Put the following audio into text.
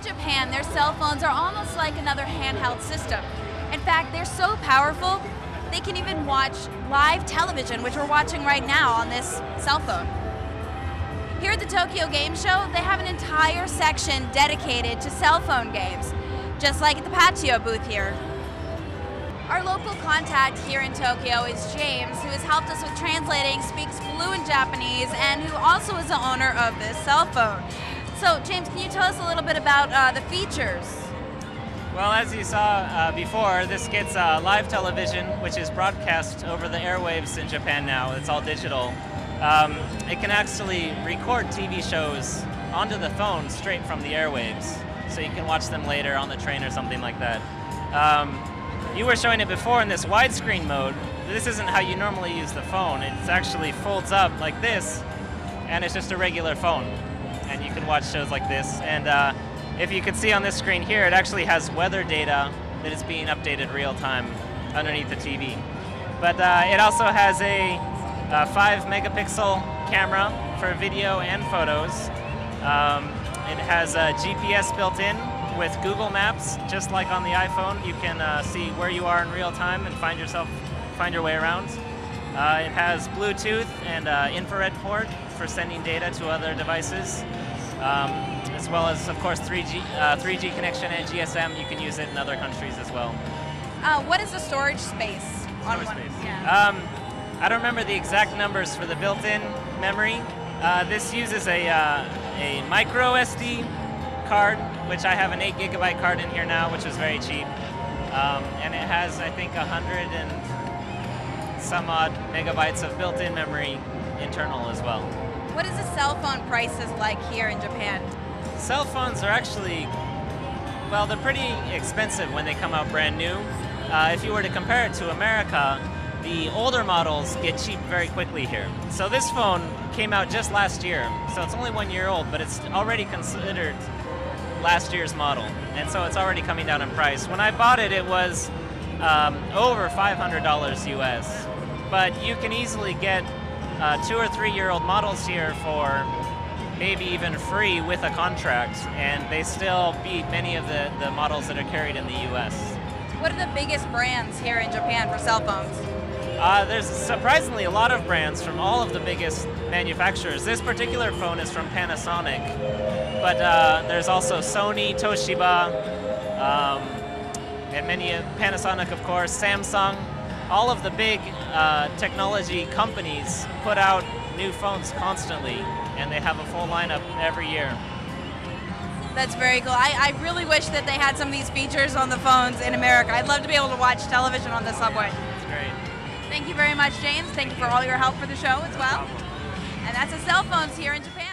Japan, their cell phones are almost like another handheld system. In fact, they're so powerful, they can even watch live television, which we're watching right now on this cell phone. Here at the Tokyo Game Show, they have an entire section dedicated to cell phone games, just like at the patio booth here. Our local contact here in Tokyo is James, who has helped us with translating, speaks fluent Japanese, and who also is the owner of this cell phone. So, James, can you tell us a little bit about the features? Well, as you saw before, this gets live television, which is broadcast over the airwaves in Japan now. It's all digital. It can actually record TV shows onto the phone straight from the airwaves, so you can watch them later on the train or something like that. You were showing it before in this widescreen mode. This isn't how you normally use the phone. It actually folds up like this, and it's just a regular phone. And you can watch shows like this. And if you can see on this screen here, it actually has weather data that is being updated real time underneath the TV. But it also has a 5-megapixel camera for video and photos. It has a GPS built in with Google Maps, just like on the iPhone. You can see where you are in real time and find your way around. It has Bluetooth and infrared port for sending data to other devices, as well as, of course, 3G connection and GSM. You can use it in other countries as well. What is the storage space? Yeah. I don't remember the exact numbers for the built-in memory. This uses a micro SD card, which I have an 8GB card in here now, which is very cheap. And it has, I think, 100 and some odd megabytes of built-in memory internal as well. What is the cell phone prices like here in Japan? Cell phones are actually, well, they're pretty expensive when they come out brand new. If you were to compare it to America, the older models get cheap very quickly here. So this phone came out just last year, so it's only 1 year old, but it's already considered last year's model, and so it's already coming down in price. When I bought it, it was over $500 US, but you can easily get 2 or 3 year old models here for maybe even free with a contract, and they still beat many of the models that are carried in the US. What are the biggest brands here in Japan for cell phones? There's surprisingly a lot of brands from all of the biggest manufacturers. This particular phone is from Panasonic, but there's also Sony, Toshiba, and many Panasonic, of course, Samsung. All of the big technology companies put out new phones constantly, and they have a full lineup every year. That's very cool. I really wish that they had some of these features on the phones in America. I'd love to be able to watch television on the subway. It's great. Thank you very much, James. Thank you for all your help for the show as well. And that's the cell phones here in Japan.